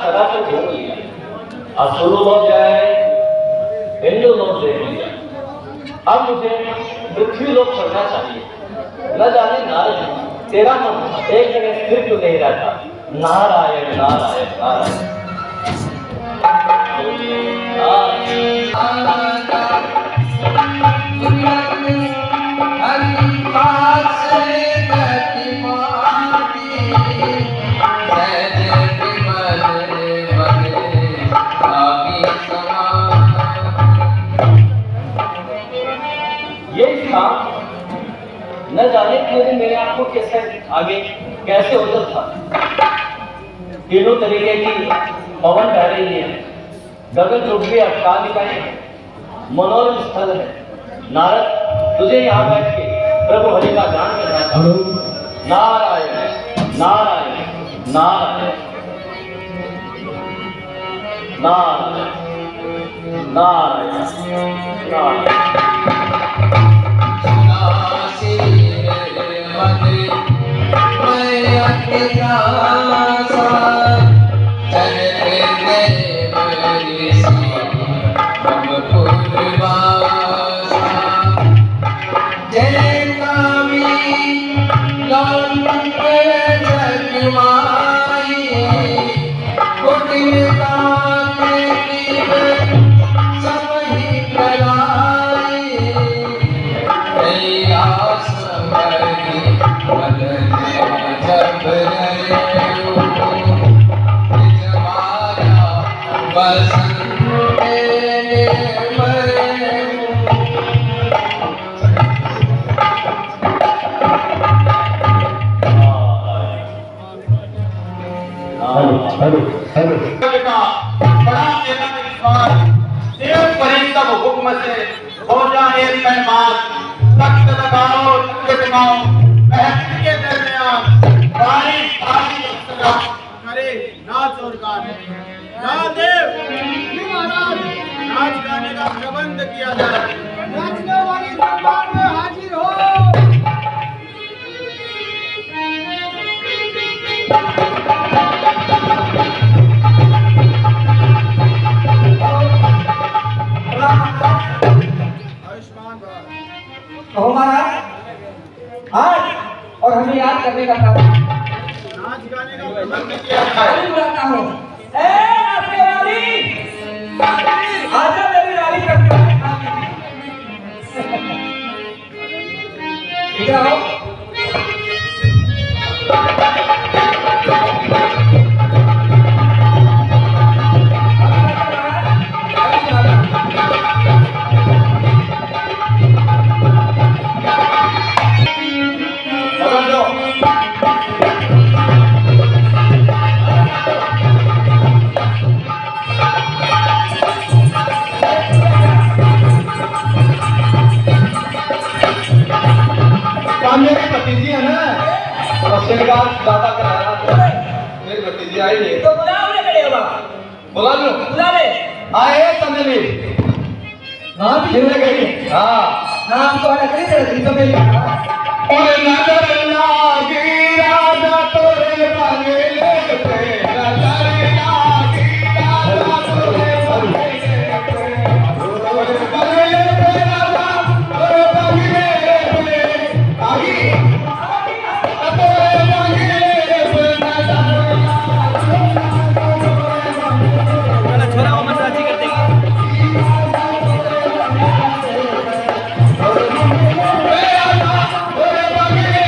चला कर घूम लिया, असुर लोग जाए, हिंदू लोग ले लिया, अब मुझे पृथ्वी लोग चढ़ना चाहिए। न जाने नारद तेरा मन एक जगह स्थिर क्यों नहीं रहता। नारायण नारायण नारायण न जाने मेरे आपको कैसे आगे कैसे उधर था। तीनों तरीके की पवन बह रही है, गगन चुप भी अटका दिखाई, मनोरम स्थल है। नारद तुझे यहाँ बैठ के प्रभु हरि का गान करना चाहूँ। नारायण नारायण नारायण नारायण नारायण नारायण। हुक्म से हो जाए पैमान, तख्त लगाओ तख्त लगाओ महफिल के दरमियान, बारी बारी करे नाच और गाने। नादेव महाराज नाच गाने का प्रबंध किया जाए। नाचने वाली दरबार में हाजिर हो। तो महाराज आज और हमें याद करने का काम, नाच गाने का प्रबंध किया जाए। बुलाता हूँ, ए नाचने वाली, आजा मेरी रानी करके इधर आओ। मेरी भतीजी है ना, श्रृंगार दादा कराया, मेरी भतीजी आई है तो बुलाओ ले बड़े बाबा, बुला लो, बुला ले। आए तमली नाम खेलने गई। हाँ नाम तो अलग नहीं रखी तो मेरी और नजर लागी राजा तोरे बंगले पे, नजर लागी राजा तोरे बंगले पे, तोरे बंगले पे राजा तोरे बंगले पे आई, तोरे बंगले पे नजर छोरा वो मसाजी कर देगा। तोरे बंगले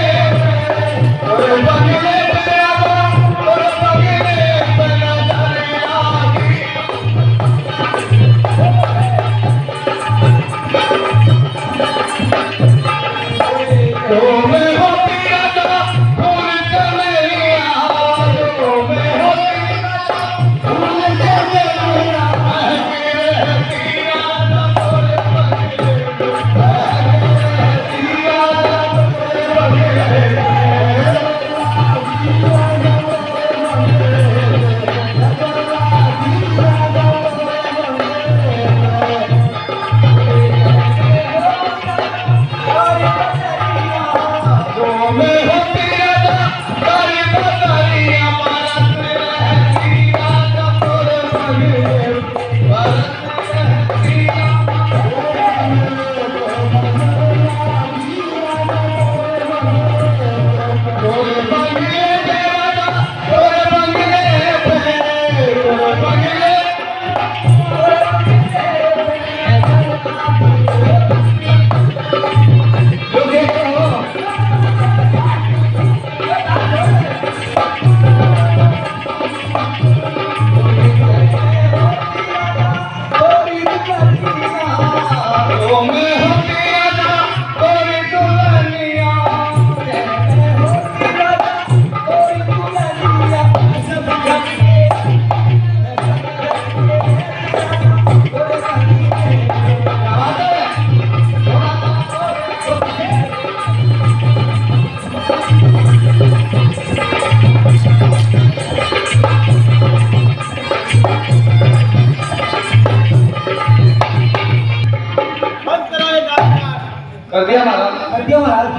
क्यों महाराज?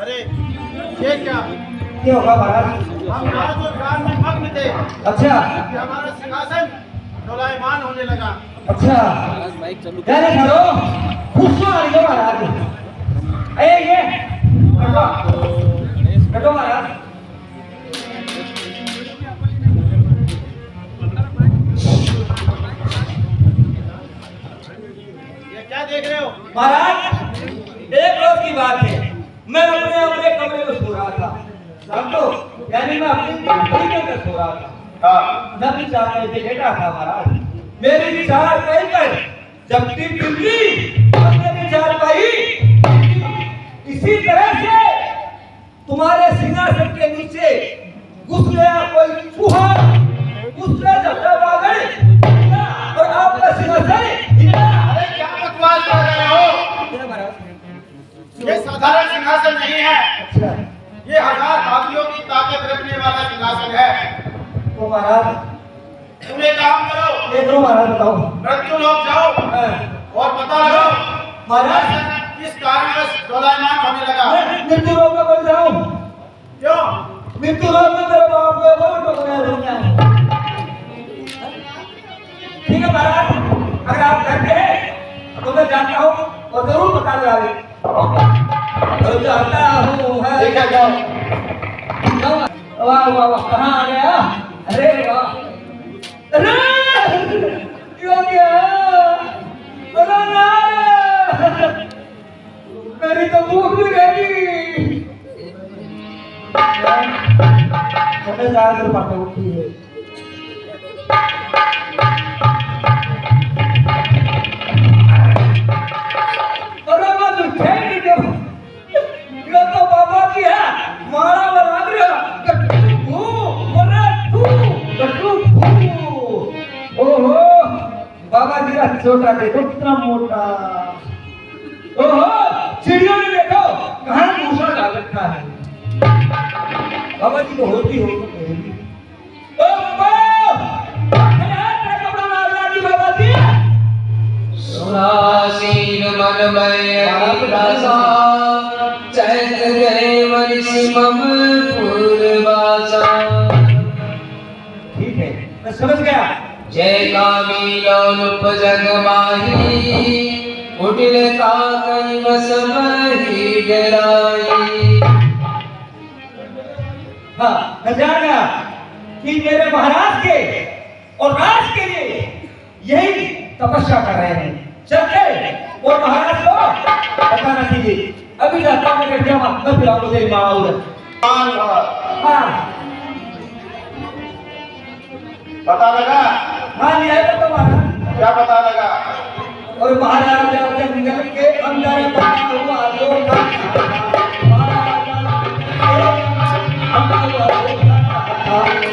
अरे ये क्या? क्यों होगा महाराज? हम नाच और गान में मग्न थे अच्छा कि हमारा सिंहासन डोलायमान होने लगा। अच्छा जाने करो खुश हो रही हो महाराज। ये कटो महाराज। ये क्या देख रहे हो? महाराज एक रोज की बात है, मैं अपने कमरे में सो रहा था, समझो, यानी मैं अपनी झोपड़ी के अंदर सो रहा था। हाँ नबी साहब में से लेटा था महाराज। मेरी चार पाई पर जबकि बिल्ली और मेरी चार पाई इसी तरह से तुम्हारे सिंहासन के नीचे घुस गया कोई चूहा, उसने झपटा बागड़ और आपका सिंहासन हिला। अरे क्या बकवास कर रहे हो? ये साधारण सिंहासन नहीं है, अच्छा ये 1000 हाथियों की ताकत रखने वाला सिंहासन है। तो महाराज तुम एक काम करो, ये दो महाराज बताओ। मृत्यु लोक जाओ और पता लगाओ महाराज किस कारणवश डोलायमान होने लगा। मृत्यु लोक में बोल जाऊं? क्यों? मृत्यु लोक में मेरे बाप को बहुत टोकरा दूंगा। ठीक है महाराज, अगर आप कहते हैं तो मैं जानता हूँ और जरूर बता दूंगा। तो जानता हूँ है। ठीक है जाओ। वाह वाह वाह, कहाँ आ गया? अरे वाह, अरे क्यों गया? अरे ना, मेरी तो भूख भी रहेगी। हमें ज्यादा पाटे उठी है। अरे मैं तो खेल दो, ये तो बाबा की है, मारा बना दिया। कट्टू मरे तू, ओहो बाबा जी का छोटा देखो कितना मोटा। ओहो चिड़ियों ने देखो कहाँ दूसरा डाल रखा है। बाबा जी को होती हो ओ बाबा कपड़ा मारना जी बाबा जी। सुनासीन मन में रासा चैत गए मनिषि मम पूर्वासा। ठीक है मैं समझ गया। जय कामी लोलुप जग माही कुटिल काकई बस मही डराई। हाँ मैं जान गया कि मेरे महाराज के और राज के लिए यही तपस्या कर रहे हैं। चलते और महाराज को बताना कीजिए। अभी जाता हूँ मैं क्या मैं फिर आपको तेरी माँ उधर। हाँ पता लगा? हाँ लिया है तो महाराज। क्या पता लगा? और महाराज जंगल के अंदर बना हुआ जो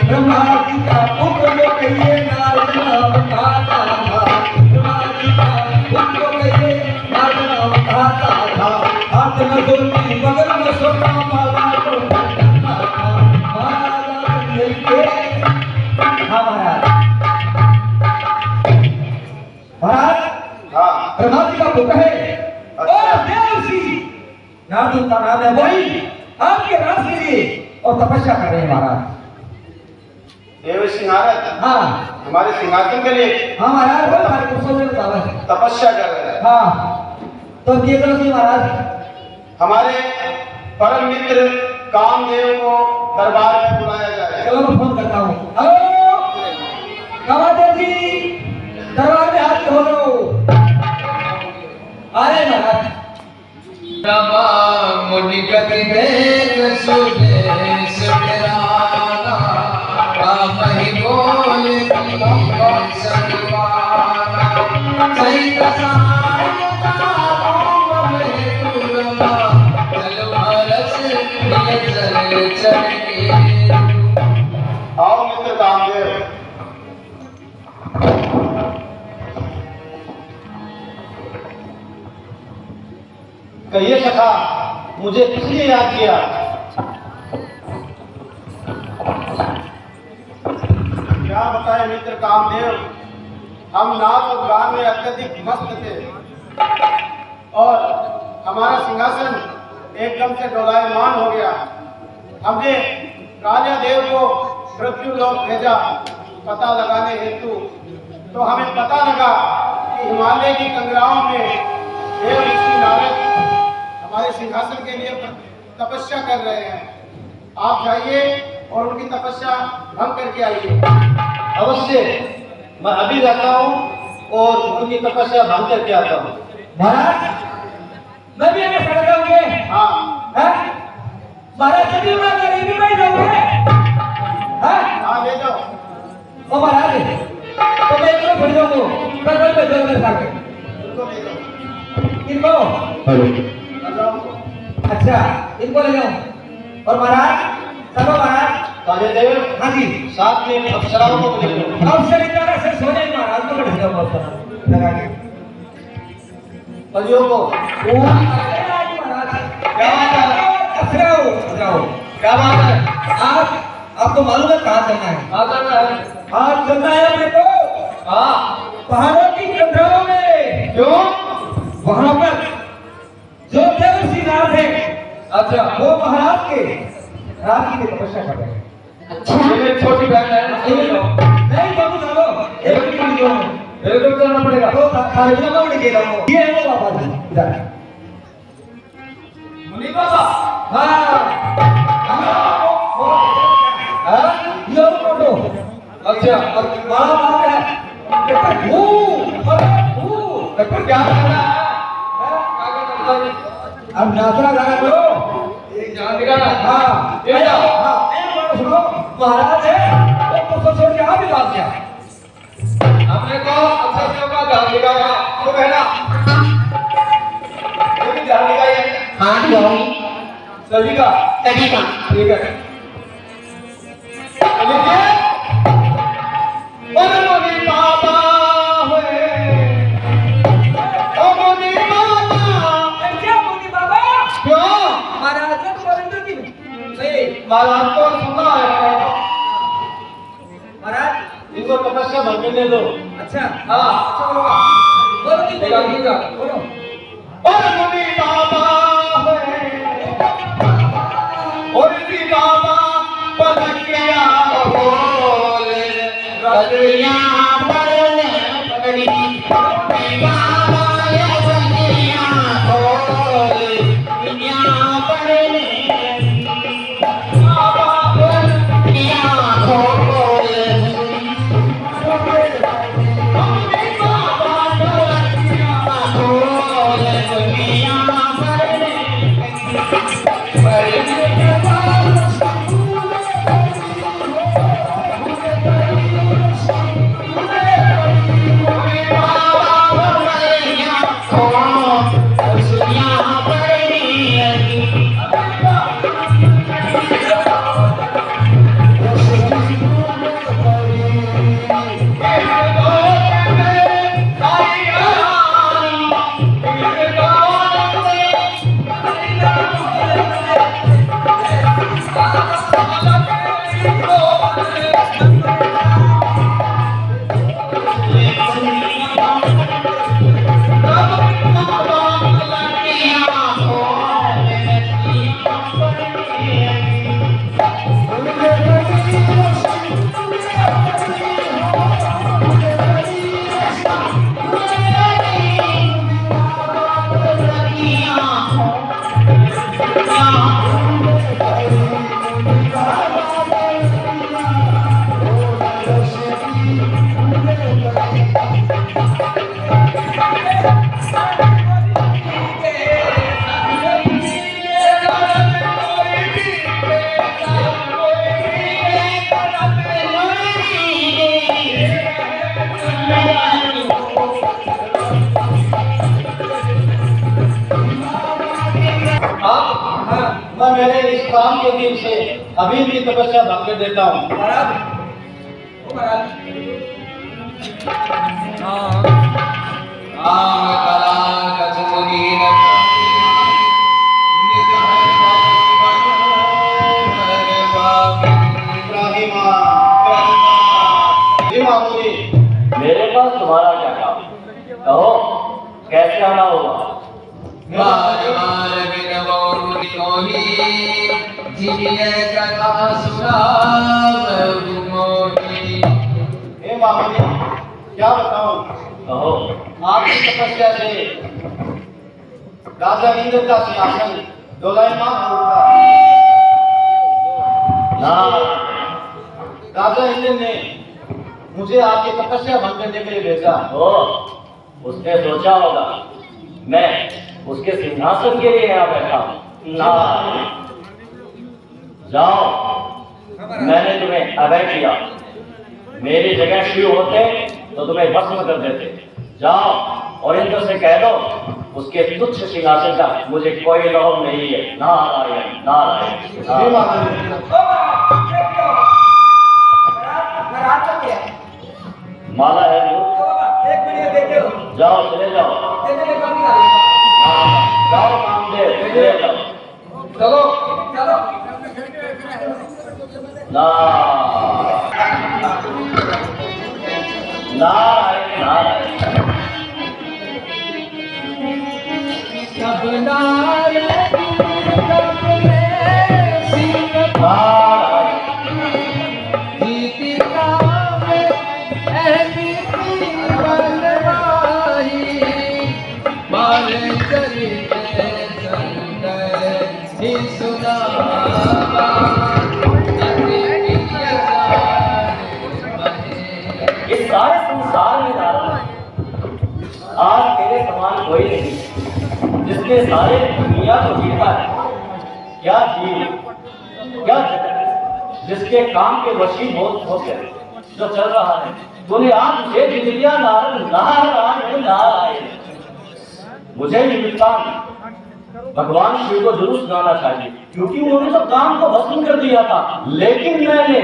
ब्रह्मा जी का पुत्र कहिए नारद नाम खाता था। ब्रह्मा जी का पुत्र कहिए नारद नाम खाता था। हाथ में धोती बगल में सोना माला को महाराज मिलके। हाँ महाराज, महाराज हाँ ब्रह्मा जी का पुत्र है और देवर्षि नारद का नाम है। वही आपके राज के लिए और तपस्या कर रहे हैं महाराज। देवर्षि नारद हाँ हमारे सिंहासन के लिए हाँ महाराज बोल हमारे पुरुषों ने बतावा है। तपस्या कर रहे हैं। हाँ तो ये करो जी महाराज। हमारे परम मित्र कामदेव को दरबार में बुलाया जाए। चलो मैं फोन करता हूँ। हेलो कामदेव जी, दरबार में हाथ खोलो। आ रहे महाराज। रमा मुनि गति देख सुने सुधराना कामहि बोल सतवाना। सही कसाय तारों में तुरमा चल भारस प्रिय चल चल। आओ मित्र कामदेव। कहिए सखा, मुझे किस लिए याद किया? क्या बताएं मित्र कामदेव, हम नाच और गान में अत्यधिक मस्त थे और हमारा सिंहासन एकदम से डोलायमान हो गया। हमने राजा देव को मृत्यु लोक भेजा पता लगाने हेतु। तो हमें पता लगा कि हिमालय की कंगराओं में देव ऋषि नारद हमारे सिंहासन के लिए तपस्या कर रहे हैं। आप जाइए और उनकी तपस्या भंग करके आइए। अवश्य, मैं अभी जाता हूँ और उनकी तपस्या भंग करके आता हूँ। महाराज, मैं भी अगर सड़ जाऊंगे। हाँ महाराज सभी मैं गरीबी में जाऊंगे। हाँ ले जाओ। ओ महाराज, तो मैं इनको भूल जाऊंगा। मैं भेज दूंगा मेरे साथ। उनको ले जाओ। किनको? ले जाओ। अच्छा, इनको ले जाऊं। और महाराज, चलो महाराज। राजा देव, हाँ जी, साथ में अप्सराओं को ले लो। अवसर इस तरह से सो जाए महाराज को बैठ जाओ अवसर लगा के। परियों को महाराज क्या बात है? जाओ। क्या बात है? आपको मालूम है कहाँ चलना है? कहाँ चलना है? आज चलना है अपने को हाँ, पहाड़ों की कंधारों में। क्यों? वहां पर जो देवर्षि नारद है, अच्छा, वो महाराज के रात की तपस्या कर रहे हैं। ये मेरी छोटी बहन है। नहीं बाबू साहब, मेरे को करना पड़ेगा। तो तारीख में उड़ गया वो। ये है वो बाबा जी इधर। मुनि बाबा। हाँ, ये फोटो। अच्छा, और बड़ा बात है। क्या करना है? क्या करना है? अब नाचना गाना करो। जान दिखाना। हाँ, ये जाओ। हाँ, एक बार सुनो, महाराज है, वो तो छोड़ के आप ही बात क्या? हमने तो अक्षरों का ध्यान दिखाया। तो कहना ये भी ध्यान दिखाइए। हाँ जी, सभी का। सभी का। ठीक है। लिखिए, और मुनि बाबा हुए, ओ मुनि बाबा। क्या मुनि बाबा? क्यों? महाराज ने तो बंदर की नहीं। महाराज को सुना है। महाराज, इनको तपस्या भंग करने दो। अच्छा, हाँ, अच्छा बोलो। बोलो कि ठीक है, ठीक है। बोलो। और मुनि बाबा हुए, और इसी बाबा पलकिया बोले, रतिया पड़ने पड़ी, बाबा ये रतिया बोले, रतिया पड़ने पड़ी, बाबा रतिया बोले, मुनि बाबा रतिया बोले, रतिया पड़ने पड़ी। मैं मेरे इस काम के दिन से अभी भी तपस्या भंग कर देता हूँ। महाराज, ओ महाराज। मेरे पास तुम्हारा क्या काम? कहो कैसे आना होगा? बार बार बिन बहुरी कोही जिये कथा सुना बहु मोही। हे महामुनि, क्या बताऊं? कहो। आपकी तपस्या से राजा इंद्र का सिंहासन दोलायमान हो उठा। ना राजा इंद्र ने मुझे आपकी तपस्या भंग करने के लिए भेजा। हो, उसने सोचा होगा मैं उसके सिंहासन के लिए यहाँ बैठा हूँ। ना जाओ, मैंने तुम्हें अभय किया। मेरी जगह शिव होते तो तुम्हें भस्म कर देते। जाओ और इंद्र से कह दो उसके तुच्छ सिंहासन का मुझे कोई लोभ नहीं है। नारायण नारायण हे नारायण। महामुनि, माला है वो। एक मिनट देखो। जाओ चले जाओ। जाओ कामदेव चले जाओ। चलो चलो। नारायण नारायण। सब नारद कब में सिंह नारायण। गीतिका में ऐसी बनवाई बाल चरित संकर ही सुनावा। इस सारे संसार में नारायण आज तेरे समान कोई नहीं जिसने सारे दुनिया को जीता है। क्या जीव, क्या जगत, जिसके काम के वशीभूत होकर जो चल रहा है। तूने आज मुझे जीत लिया नारायण नारायण नारायण। मुझे भी विद्वान भगवान शिव को जरूर सुनाना चाहिए क्योंकि उन्होंने तो काम को भस्म कर दिया था, लेकिन मैंने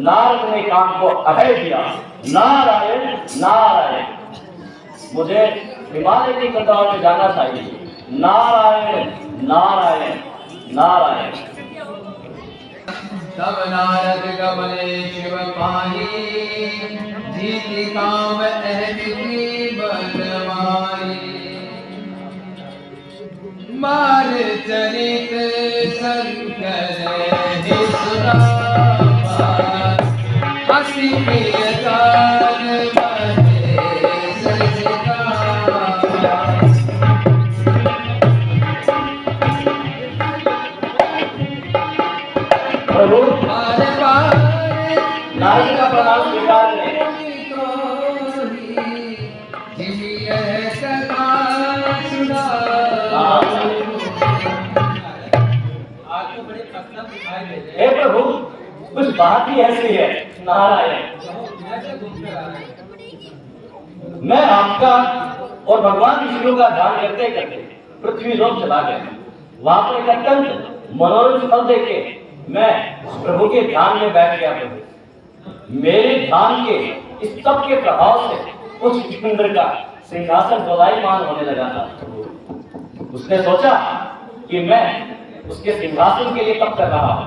नारद ने काम को अभय दिया। नारायण नारायण। मुझे हिमालय की कतार में जाना चाहिए। नारायण नारायण नारायण। तब नारद गमले शिव पाही जीति काम अहमिति बनवाई। मार चरित संकर ही सुनावा हसी प्रिय गान बने सजगावा। प्रभु बार बार नारद का प्रणाम स्वीकार करें। हे प्रभु कुछ बात ही ऐसी है। नारायण मैं आपका और भगवान विष्णु का ध्यान करते करते पृथ्वी लोक चला गया। वहां पर एक अत्यंत मनोरम स्थल देखे मैं प्रभु के ध्यान में बैठ गया। प्रभु मेरे ध्यान के इस सब के प्रभाव से उस इंद्र का सिंहासन दोलायमान होने लगा था। उसने सोचा कि मैं उसके सिंहासन के लिए तप कर रहा हूं,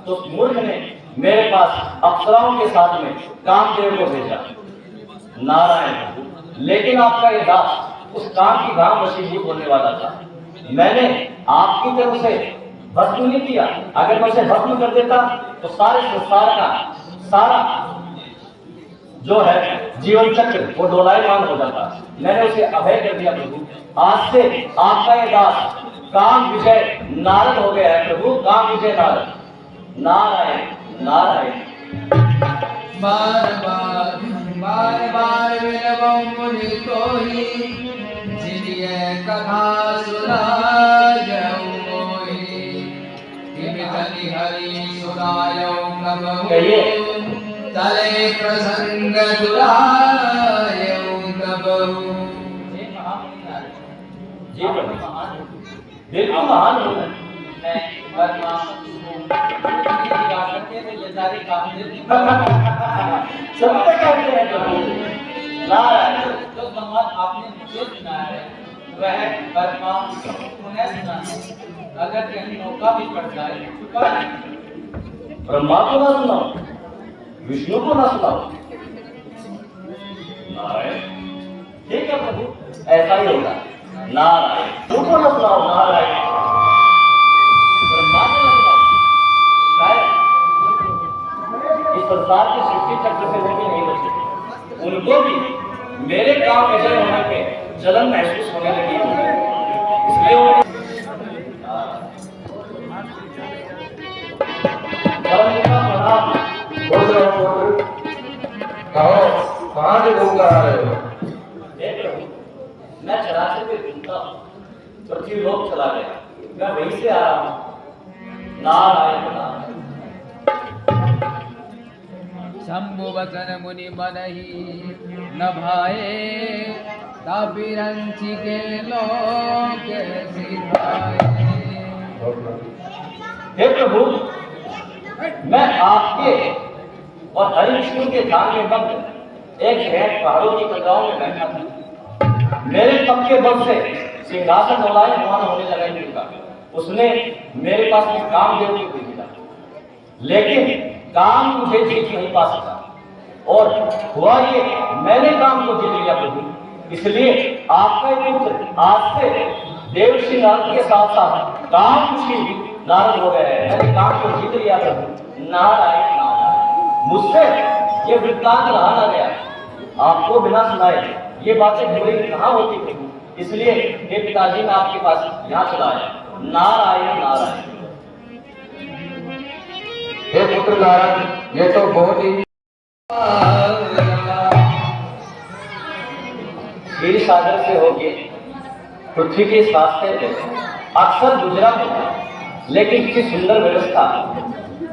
तो उस मूर्ख ने मेरे पास अप्सराओं के साथ में कामदेव को भेजा। नारायण लेकिन आपका ये दास उस काम की भाव वशीभूत होने वाला था। मैंने आपकी तरफ से भस्म नहीं किया। अगर मैं उसे भस्म कर देता तो सारे संसार का सारा जो है जीवन चक्र वो डोलायमान हो जाता। मैंने उसे अभय कर दिया। प्रभु आज से आपका ये दास काम विजय नारद हो गया है। प्रभु काम विजय नारद। नारायण नारायण। बार बार बार बार विनवौ मुनि कोहि जिनिय कथा सुनायौ मोहि। किमितनि हरि सुनायौ कबहु तले प्रसंग दुरायौ कबहु। जी प्रभु बिल्कुल महान हूँ मैं सत्य कहते हैं प्रभु। नारायण जो संवाद आपने मुझे सुनाया है वह वर्तमान उन्हें सुनाना। अगर कहीं मौका भी पड़ जाए ब्रह्मा को ना सुनाओ, विष्णु को ना सुनाओ। नारायण ठीक है प्रभु ऐसा ही होगा। नारायण तू को ना सुनाओ। नारायण संसार के सृष्टि चक्र से वो भी नहीं बचे। उनको भी मेरे काम विजय होने पे जलन महसूस होने लगी है। इसलिए उन्हें प्रणाम। खुश रहो पुत्र। कहो कहाँ से घूम कर आ रहे हो? मैं चराचर पे घूमता हूँ, पृथ्वीलोक चला गया, मैं वहीं से आ रहा हूँ। नारायण नारायण। शंभु वचन मुनि मनहि न भाए, तापिरंचि के लोक सिधाए। हे प्रभु, मैं आपके और हरि विष्णु के ध्यान में बंद एक शहर पहाड़ों की कटारों में बैठा था। मेरे तप के बल से सिंहासन डोलायमान होने लगा इंद्र का। उसने मेरे पास में कामदेव को भेजा, लेकिन काम मुझे जीत नहीं पा सका। और हुआ ये, मैंने काम को जीत लिया प्रभु। इसलिए आपका पुत्र आज से देव श्री नारद के साथ साथ काम श्री नारद हो गए हैं। मैंने काम को जीत लिया प्रभु। नारायण नारायण। मुझसे ये वृत्तांत रहा ना गया, आपको बिना सुनाए ये बातें पूरी कहाँ होती प्रभु। इसलिए हे पिताजी, मैं आपके पास यहाँ चला आया। नारायण नारायण। हे पुत्र नारद, ये तो बहुत ही क्षीर सागर से होके पृथ्वी के इस रास्ते पे अक्सर गुजरा हूं, लेकिन इतनी सुंदर व्यवस्था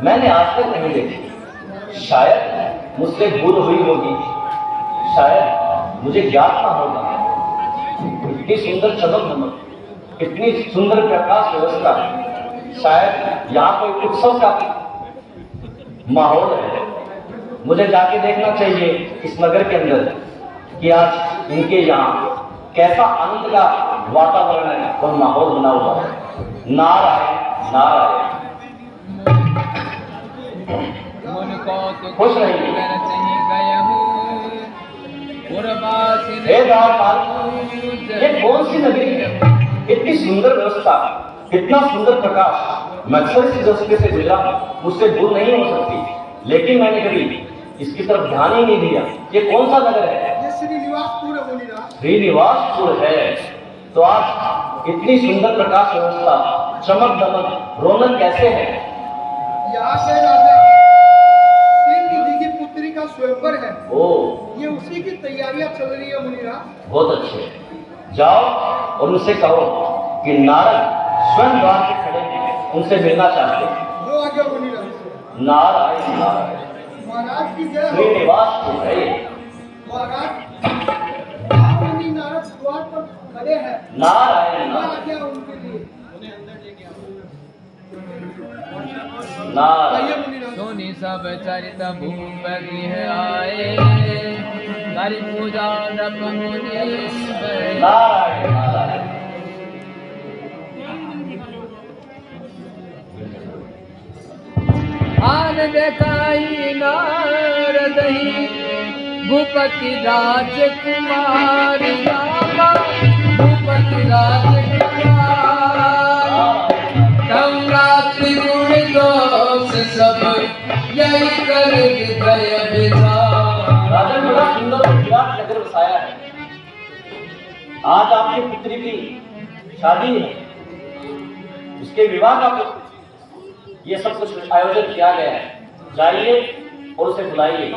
मैंने आज तक नहीं देखी। शायद मुझसे भूल हुई होगी, शायद मुझे ज्ञात ना होगा। इतनी सुंदर चमक धमक, इतनी सुंदर प्रकाश व्यवस्था, शायद यहाँ कोई उत्सव का माहौल है। मुझे जाके देखना चाहिए इस नगर के अंदर कि आज इनके यहाँ कैसा आनंद का वातावरण है और माहौल बना हुआ है। नारायण नारायण। खुश रहिए। हे द्वारपाल, ये कौन सी नगरी है? इतनी सुंदर व्यवस्था, इतना सुंदर प्रकाश। मैं अक्सर इस दृष्टि से गुजरा, मुझसे दूर नहीं हो सकती, लेकिन मैंने कभी इसकी तरफ ध्यान ही नहीं दिया। ये कौन सा नगर है? ये श्रीनिवासपुर है मुनिराज। श्रीनिवासपुर है। तो आज इतनी सुंदर प्रकाश व्यवस्था, चमक दमक, रौनक कैसे है? यहाँ से राजा सिंह की पुत्री का स्वयंवर है। ओ, ये उसी की तैयारियां चल रही है मुनिराज। बहुत अच्छे। जाओ और उनसे कहो कि नारद स्वयं द्वार पे खड़े हैं, उनसे मिलना चाहते हैं। जो आ गया मुनिराज। नारायण नारायण। महाराज की जय हो। श्रीनिवासपुर है। महाराज आप मुनि नारद द्वार पर खड़े हैं। नारायण क्या नारायण। आज्ञा उनके लिए? नारायण। आइए मुनिराज। सोनी सब चरित भूप गृह आए, करि पूजा नप मुनि गए। नारायण नारायण। आन देखाई नारद ही भूपति राजकुमार रामा, भूपति राजकुमार। तम रात्रि गुण दोष सब यही कर हृदय विचार। राजन बड़ा सुंदर और विराट नगर बसाया है। आज आपकी पुत्री की शादी है, उसके विवाह का ये सब कुछ आयोजन किया गया है। जाइए और उसे बुलाइए।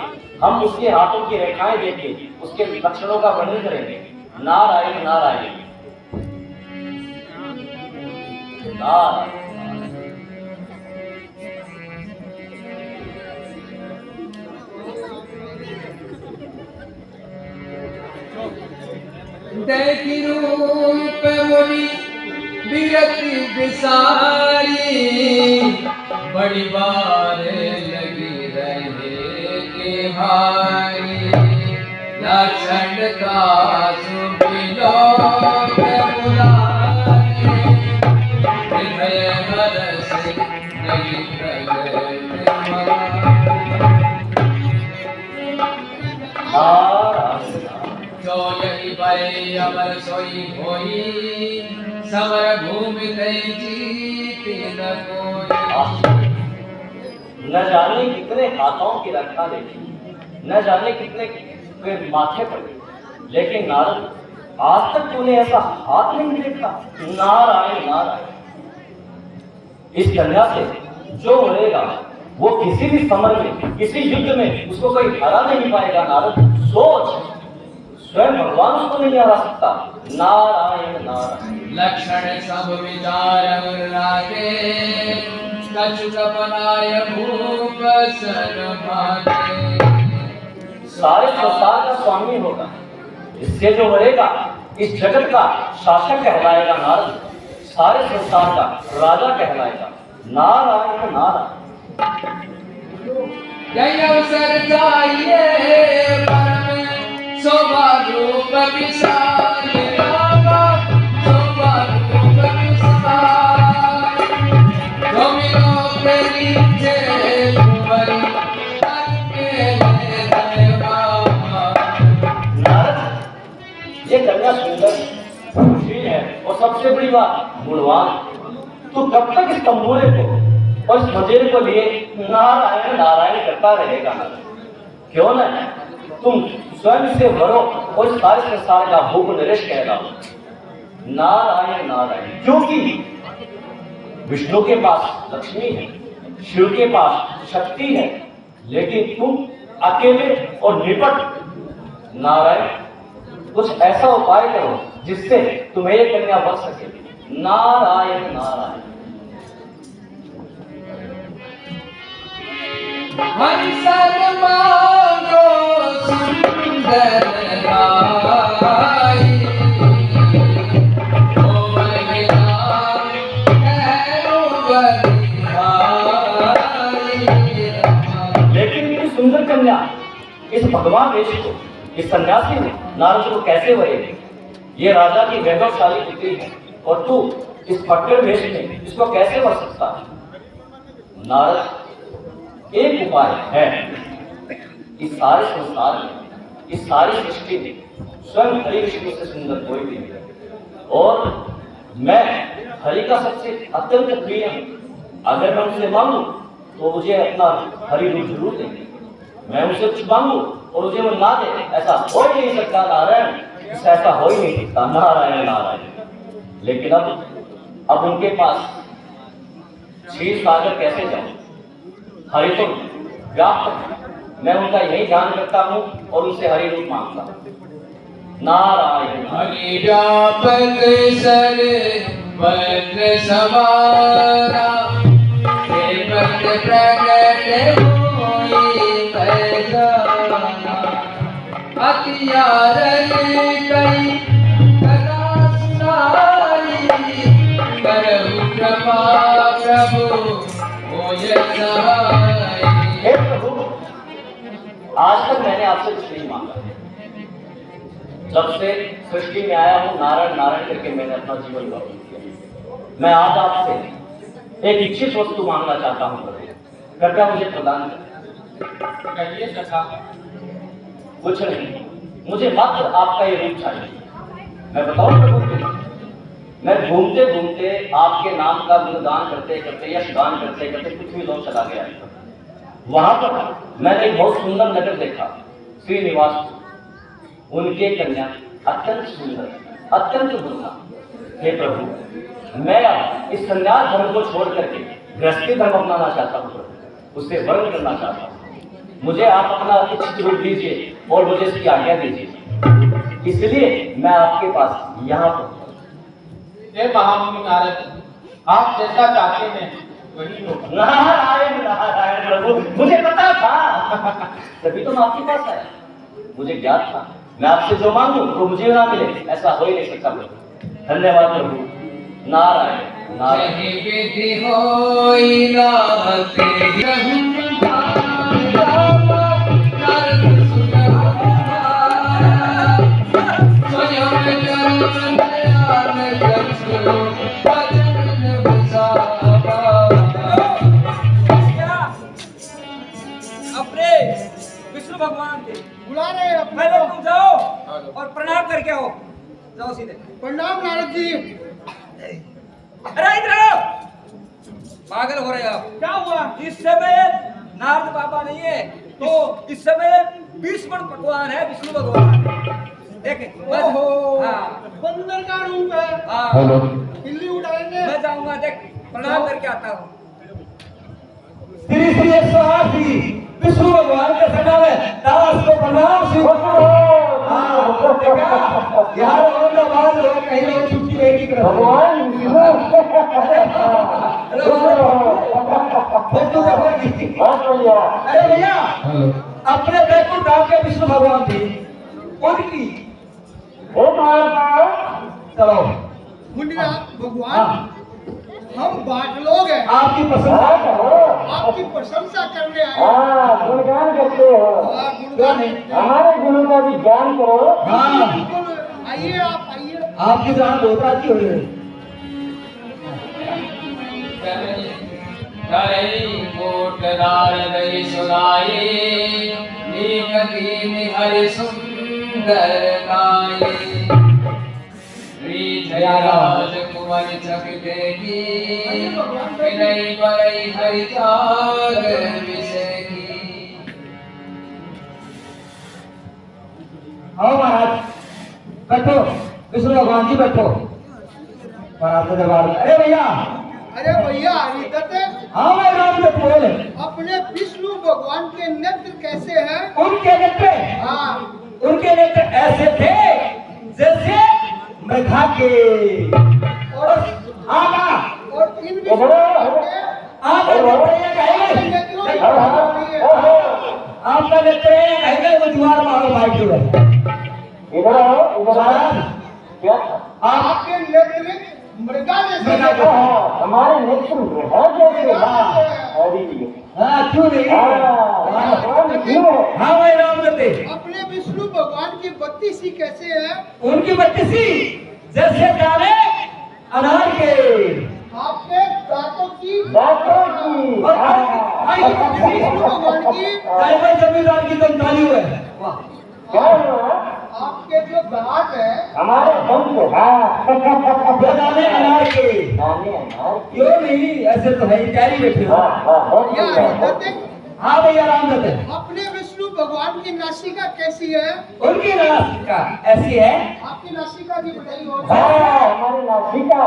हम उसके हाथों की रेखाएं देखेंगे, उसके लक्षणों का वर्णन करेंगे। नारायण नारायण नारायण। देखी रूप मुनि बिरति विसारी, बड़ी बार लगी रहे के भाई। लक्षण का सुबिलो मुरारी, हृदय बरस नहीं प्रगट सोई भय अमर सोई होई, समर भूमि तै जीत न कोई। न जाने कितने हाथों की रखा देखी, न जाने कितने के माथे पड़े, लेकिन नारद आज तक तूने ऐसा हाथ नहीं देखा। नारायण नारायण। इस कन्या से जो मरेगा वो किसी भी समर में, किसी युद्ध में उसको कोई हरा नहीं पाएगा। नारद सोच, स्वयं भगवान उसको नहीं हरा सकता। नारायण नारायण। लक्षण सब विचार राखे, कछु कपनाय भूप सरमागे। सारे संसार का स्वामी होगा, इससे जो मरेगा इस जगत का शासक कहलाएगा। नारद सारे संसार का राजा कहलाएगा। नारायण नारायण। यही अवसर चाहिए परम शोभा रूप विशाल रामा, शोभा रूप विशाल। दोमिनों के नीचे भुवन करके देवा। नारद ये कन्या सुंदर सुशील है और सबसे बड़ी बात गुणवान। तू कब तक इस तंबूरे को और इस मजेरे को लिए नारायण नारायण करता रहेगा? क्यों न तुम स्वयं से भरो और इस सारे संसार का भूख नरेश कहलाओ। नारायण नारायण। क्योंकि विष्णु के पास लक्ष्मी है, शिव के पास शक्ति है, लेकिन तुम अकेले और निपट। नारायण कुछ ऐसा उपाय करो जिससे तुम्हें ये कन्या बच सके। नारायण नारायण। हंसर मांगो सुंदर राई, ओ महिला कहो बलिहारी। लेकिन इतनी सुंदर कन्या इस भगवान वेश को, इस सन्यासी ने नारद को कैसे वरेगी? ये राजा की वैभवशाली पुत्री है और तू इस फटकर वेश में इसको कैसे वर सकता है? नारद एक उपाय है। इस सारे संसार में, इस सारी सृष्टि में स्वयं हरि विष्णु से सुंदर कोई भी नहीं, और मैं हरि का सबसे अत्यंत प्रिय हूं। अगर मैं उनसे मांगू तो मुझे अपना हरि रूप जरूर देंगे। मैं उनसे कुछ मांगू और मुझे वो ना दे, ऐसा हो ही नहीं सकता। नारायण ऐसा हो ही नहीं सकता। नारायण नारायण। लेकिन अब उनके पास क्षीर सागर कैसे जाऊं? हरि तो व्याप्त है, मैं उनका यही ध्यान करता हूँ और उनसे हरि रूप मांगता हूँ। नारायण। हरि व्यापक सर वज्र सवारा, हे भक्त प्रगट होई पैजाना। हथियारन कई कला सुनाई, करहु कृपा प्रभु होय सहाय। हे प्रभु, आज तक मैंने आपसे कुछ नहीं मांगा। जब से सृष्टि में आया हूँ नारायण नारायण करके मैंने अपना जीवन व्यतीत किया। मैं आज आपसे एक इच्छित वस्तु मांगना चाहता हूँ, कृपया मुझे प्रदान करें। कहिए सखा। कुछ नहीं, मुझे मात्र आपका ये रूप चाहिए। मैं बताऊं प्रभु, मैं घूमते घूमते आपके नाम का गुणगान करते करते, यश गान करते करते पृथ्वी लोक चला गया। वहां पर मैंने एक बहुत सुंदर नगर देखा, श्रीनिवास। उनके कन्या अत्यंत सुंदर, अत्यंत गुणवान। हे प्रभु, मैं अब इस संन्यास धर्म को छोड़ करके गृहस्थी धर्म अपनाना चाहता हूँ, उससे वर्ण करना चाहता हूँ। मुझे आप अपना इच्छित रूप दीजिए और मुझे इसकी आज्ञा दीजिए। इसलिए मैं आपके पास यहाँ पर। हे महामुनि नारद, आप जैसा चाहते हैं वही होगा। नारायण नारायण प्रभु, मुझे पता था, तभी तो मैं आपके पास आया। मुझे ज्ञात था मैं आपसे जो मांगू वो मुझे ना मिले, ऐसा हो ही नहीं सकता प्रभु। धन्यवाद प्रभु। नारायण नारायण। जहि विधि होई नाथ अपने विष्णु भगवान थे, बुला रहे हैं अपने पहले को। तुम जाओ और प्रणाम करके आओ। जाओ सीधे। प्रणाम नारद जी। अरे इधर आओ। पागल हो रहे हो आप? क्या हुआ? इस समय नारद बाबा नहीं है। तो इस समय 20 मन पकवान है विष्णु भगवान। देख ओहो हाँ बंदर का रूप है। हाँ हेलो बिल्ली उड़ाएंगे। मैं जाऊंगा, देख प्रणाम करके आता हूँ। श्री श्री 108 विष्णु भगवान के सभा में दास को प्रणाम श्री हाँ देखा यार और तो बात हो कहीं लोग छुट्टी लेगी भगवान अरे भैया अपने बैकुंठ धाम के विष्णु भगवान थे उनकी चलो मुंडिया भगवान हम बाट लोग हैं। आपकी प्रशंसा आपकी प्रशंसा करने आए। गुणगान करते हो। गुणगान हमारे गुणों का भी ज्ञान करो। हाँ बिल्कुल आइए आप आइए। आपकी जहाँ धोता की हो रही कोट नारद सुनाए हरि सुंदर गाये राजकुमार चक देगी विनय बरई हरि त्याग विषय की। आओ महाराज बैठो विष्णु भगवान जी बैठो महाराज के दरबार में। अरे भैया अरे भैया हरिदत्त हाँ मैं राम में बोल अपने विष्णु भगवान के नेत्र कैसे हैं? उनके नेत्र हाँ उनके नेत्र ऐसे थे जैसे मृगा के और आगा और इन विष्णु भगवान के आपका नेत्र ये कहेंगे नेत्रों की प्रभावती है। आपका नेत्र ये कहेंगे वो दीवार मारो भाई जो है इधर आओ, इधर आओ। महाराज क्या? आपके नेत्र मृगा जैसे मृगा हैं। जैसे। हमारे नेत्र में है जैसे। अरे हाँ क्यों नहीं क्यों? हाँ भाई राम देते अपने विष्णु भगवान की 32 कैसे है? उनकी बत्तीसी जैसे डाले अनार के आपके दांतों की दांतों की। और आई विष्णु भगवान की भाई जमींदार की दमताली हुए वाह क्या हुआ? आपके जो दांत है हमारे दंत। हाँ वो डाले अनार के दाने अनार। क्यों नहीं ऐसे तो है तैयारी बैठे हो बहुत या बढ़िया, बहुत हरिदत्त हाँ भैया राम देते अपने विष्णु भगवान की नासिका कैसी है? उनकी नासिका ऐसी है आपकी नासिका भी बताइए। हाँ, हमारी नासिका।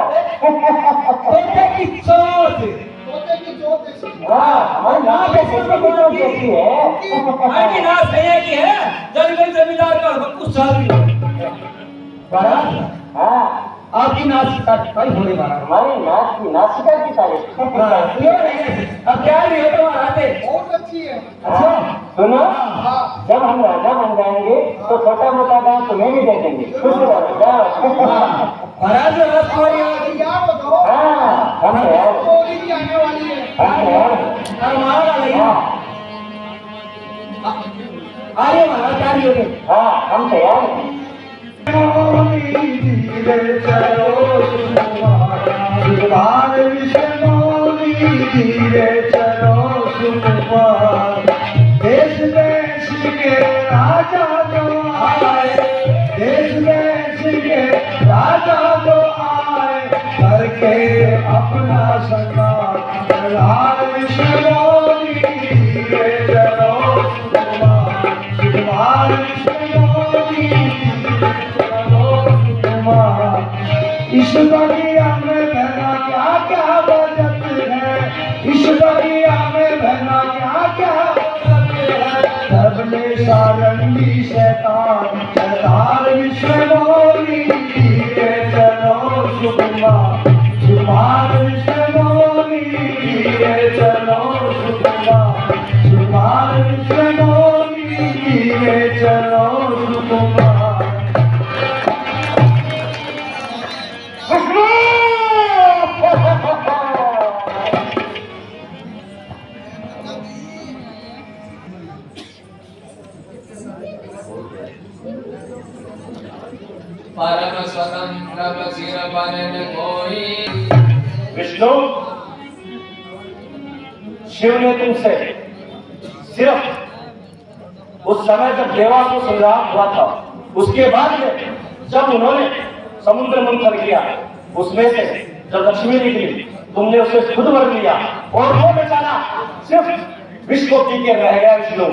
तोते की चोट तोते की जोत ऐसी। हाँ, हमारी नाक ऐसी कैसी है? आपकी नाश भैया की है जलगल जमींदार का कुछ साल महाराज हाँ, आपकी नासिका कई होने महाराज हमारी नासिका की तारीफ। हाँ, क्यों नहीं अब क्या नहीं हो तो महाराज बहुत अच्छी है। अच्छा सुनो, हाँ जब हम राजा बन जाएंगे तो छोटा मोटा गाँव तुम्हें भी दे देंगे। खुश रहो, जाओ। महाराज राजकुमारी तैयार हो जाओ। हाँ, हम तैयार हैं। होली भी आने वाली है। हम तैयार हैं। महाराज आइए महाराज क्या नहीं होते हाँ, हम तैयार हैं। धीरे चलो सुकुमार। देश देश के राजा जो आए, देश देश के राजा जो आए, करके अपना संगार लाल विश्वमोनी। धीरे चलो सुकुमार, सुकुमार विश्वमोनी। इस बगिया में बहना क्या क्या बजत है, इस बगिया में बहना क्या क्या बजत है। सबने सारंगी शैतान शैतान विश्वमोनी। धीरे चलो सुकुमार, सुकुमार विश्वमोनी। धीरे चलो सुकुमार, सुकुमार विश्वमोनी। धीरे चलो सुकुमार। परम स्वतंत्र सिर बरन कोई। विष्णु, शिव ने तुमसे सिर्फ उस समय जब देवासुर संग्राम हुआ था उसके बाद में जब उन्होंने समुद्र मंथन किया उसमें से जब लक्ष्मी निकली तुमने उसे खुद वर लिया और वो बेचारा सिर्फ विश्व को पी के रह गया विष्णु।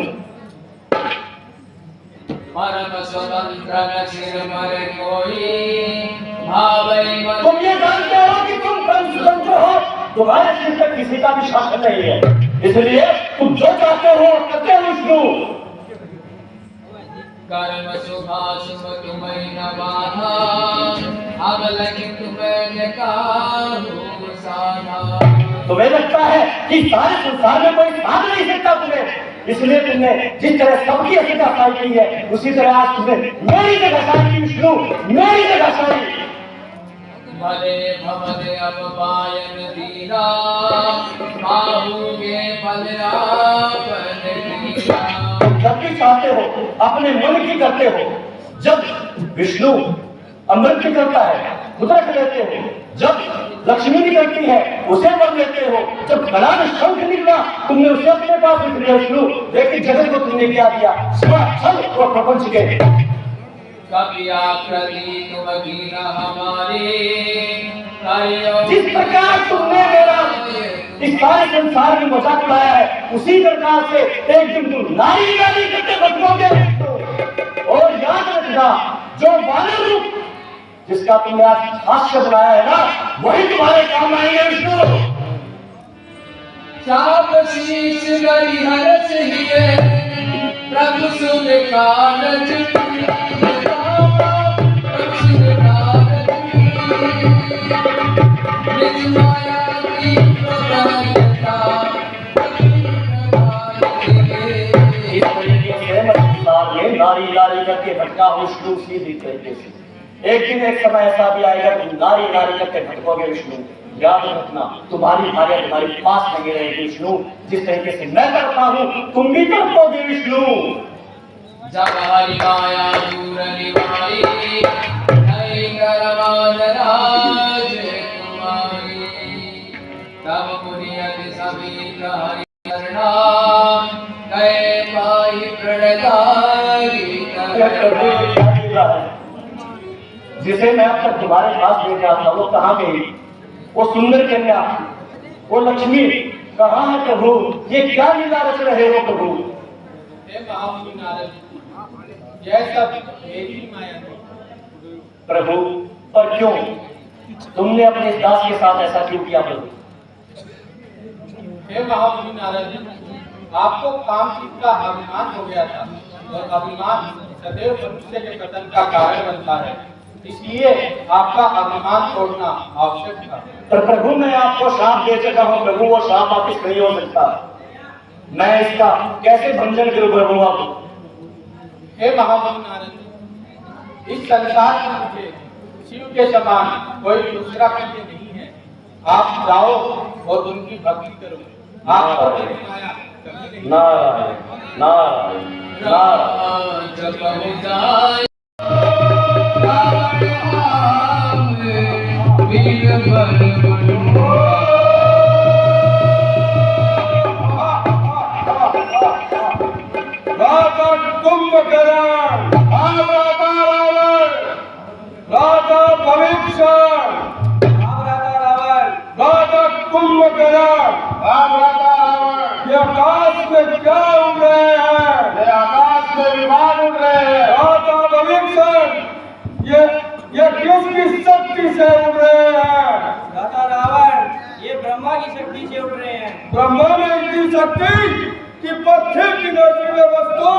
परम स्वतंत्र न सिर पर कोई भावै मन। तुम ये जानते हो कि तुम परम स्वतंत्र हो, तुम्हारे सिर पर किसी का भी शासन नहीं है, इसलिए तुम जो चाहते हो करते हो विष्णु। कर्म शुभाशुभ तुम्हें न बाधा, अब लगी तुम्हें काहू साधा। तुम्हें लगता है कि सारे संसार में कोई साध नहीं सकता तुम्हें, इसलिए तुमने जिस तरह सबकी अस्वीकार की है उसी तरह आज तुमने मेरी जगह साई विष्णु, मेरी जगह साई। भले भवदे अब पायन दीना, बाहुगे बलरापन दीना। जब भी चाहते हो अपने मन की करते हो, जब विष्णु अमृत की करता है उधर लेते हो, जब लक्ष्मी की करती है उसे वर लेते हो, जब गला में शंख निकला तुमने उसे अपने पास रख लिया विष्णु। लेकिन जगत को तुमने क्या दिया? छल और प्रपंच के। कभी आकृति तुम कीन हमारी, जिस प्रकार तुमने मेरा इस सारे संसार में मजाक उड़ाया है, उसी प्रकार से एक दिन तुम नारी नारी करके बचोगे। और याद रखना, जो वानर रूप जिसका तुमने आज हास्य बनाया है ना, वही तुम्हारे काम आएंगे विष्णु। चाप शीश गरी हरस हिए, प्रभु सुन कानज निज माया की प्रदायता। इस तरीके से मैं संसार में नारी नारी करके भटका हूँ विष्णु, सीधी तरीके से। एक दिन एक समय ऐसा भी आएगा तुम नारी नारी करके भटकोगे विष्णु। याद रखना, तुम्हारी भार्या तुम्हारे पास लगी रहेगी विष्णु। जिस तरीके से मैं करता हूँ तुम भी करते विष्णु। जब हरि माया दूर निभाई, नहीं करवान राज कुमारी। तब मुनि अति सभी हरि करना, कहे पाई प्रणतारी करना। जिसे मैं अब तक तुम्हारे पास ले रहा था वो कहाँ गई? वो सुंदर कन्या, वो लक्ष्मी कहाँ है प्रभु? ये क्या लीला रच रहे हो प्रभु? हे महामुनि नारद, यह सब मेरी माया है। प्रभु, और क्यों? तुमने अपने इस दास के साथ ऐसा क्यों किया प्रभु? हे महामुनि नारद, आपको कामचीत का अभिमान हो गया था, और अभिमान सदैव मनुष्य के पतन का कारण बनता है, इसलिए आपका अभिमान छोड़ना आवश्यक था। पर प्रभु, मैं आपको श्राप दे चुका हूँ प्रभु, वो श्राप वापिस नहीं हो सकता। मैं इसका कैसे भंजन करूं प्रभु? आप हे महामुनि नारद, इस संसार में मुझे शिव के समान कोई दूसरा प्रिय नहीं है। आप जाओ और उनकी भक्ति करो, आपको मेरी माया कभी नहीं। नारायण नारायण नारायण। जब हो जाए रावण आम, वीर बल राजा कुंभकर्ण, राजा परीक्षण, राजा कुंभकर्ण, ये आकाश में क्या उड़ रहे हैं? आकाश में विमान उड़ रहे हैं। राजा परीक्षण, ये किसकी शक्ति से उड़ रहे हैं? राजा रावण, ये ब्रह्मा की शक्ति से उड़ रहे हैं। ब्रह्मा ने इतनी शक्ति कि पृथ्वी की नजदीक वस्तु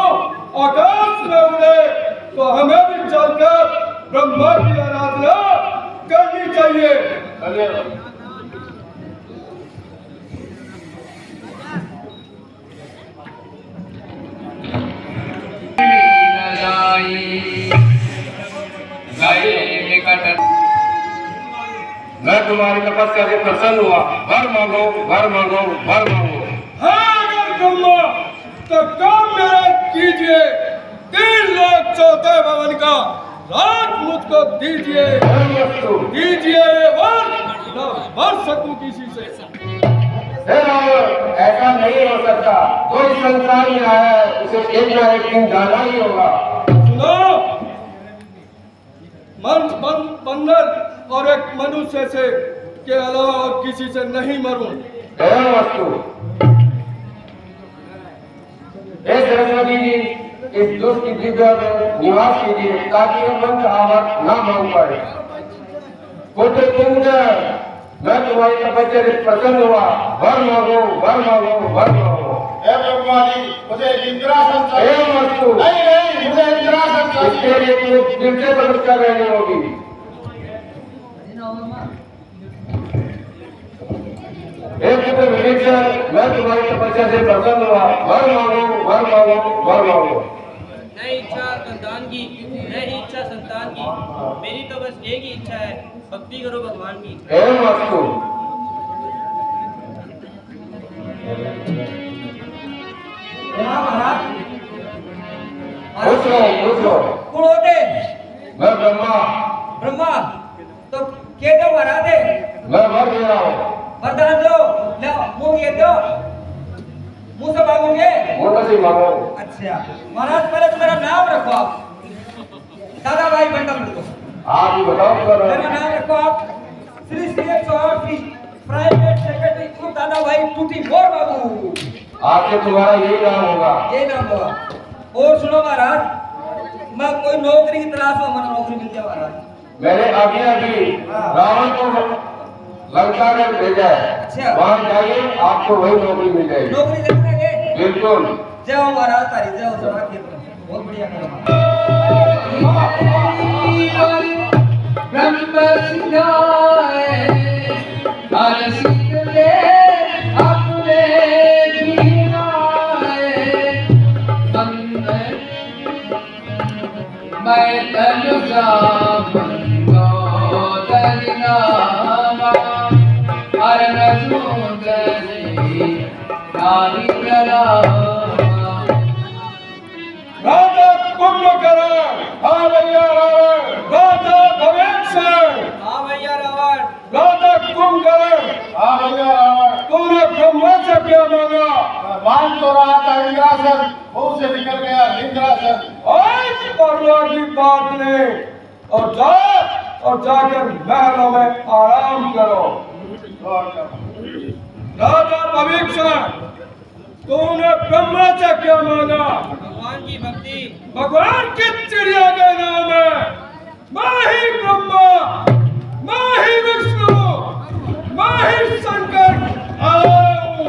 आकाश में उड़े, तो हमें भी चलकर ब्रह्मा की आराधना करनी चाहिए। मैं तुम्हारी तपस्या से प्रसन्न हुआ। वर मांगो, वर मांगो, वर मांगो। अगर ब्रह्मा तो काम मेरा कीजिए, 3 लाख 14 भवन का राज मुझको दीजिए, दीजिए वर, न मर सकूं किसी से। हे रावण, ऐसा नहीं हो सकता। कोई संसार में आया है, उसे एक ना एक दिन जाना ही होगा। सुनो, बंदर और एक मनुष्य से के अलावा और किसी से नहीं मरूं। वस्तु कीजिए, इस दुष्ट की दिव्या में निवास कीजिए ताकि हम मन का आवाज ना मांग पाए। पुत्र कुंदर, मैं तुम्हारी तपस्या से प्रसन्न हुआ, वर मांगो, वर मांगो, वर मांगो। हे ब्रह्मा जी, मुझे इंद्रासन चाहिए। हे मस्तु, नहीं, मुझे इंद्रासन चाहिए। इसके लिए तुम्हें दिल से तपस्या करनी होगी। हे पुत्र विभीषण, मैं तुम्हारी तपस्या से प्रसन्न हुआ, वर मांगो, वर मांगो, वर मांगो। नहीं इच्छा संतान की, नहीं इच्छा संतान की, मेरी तो बस एक ही इच्छा है, भक्ति करो भगवान की। हे मस्तु, महाराज खुश रहो, खुश रहो। कौन होते? मैं ब्रह्मा, ब्रह्मा। तो के दो महाराज है? मैं वर दे रहा हूँ। वरदान दो, लो मुंह ये दो, मुंह से मांगोगे? मुंह से मांगो। अच्छा महाराज, पहले तो मेरा नाम रखो आप। दादा भाई बंडल रखो। आप ही बताओ कर। मेरा नाम रखो आप श्री श्री 108 प्राइवेट सेक्रेटरी खुद दादा भाई टूटी मोर बाबू। आपके तुम्हारा यही नाम होगा। ये नाम होगा। और सुनो महाराज, मैं कोई नौकरी की तलाश में, मुझे नौकरी मिल जाए महाराज। मैंने अभी रावण को लंका में भेजा है। अच्छा। वहाँ जाइए, आपको वही नौकरी मिल जाएगी। नौकरी लगेंगे? बिल्कुल। जय हो महाराज, तारी जय हो। सड़ा खेत बहुत बढ़िया करो। ब्रह्म सिद्धाए हर शीतले अपने दीनाए मैं तनु जामंगो दरिनामा हर नसूदरी नारी प्रणामा। राजा कुंभकर्ण, हाँ भैया रावण, राजा भवेक्षण, हाँ भैया रावण। राजा कुंभकर्ण, हाँ भैया रावण, तूने ब्रह्मा से क्या मांगा? मांग तो रहा था इंद्रासन, मुंह से निकल गया इंद्रासन। आज परवाह की बात नहीं, और जाकर महलों में आराम करो। राजा भवेक्षण, तूने ब्रह्मा से क्या मांगा? भगवान की भक्ति। भगवान की चिड़िया के नाम है मैं ही ब्रह्मा, मैं ही विष्णु, मैं ही शंकर आऊं।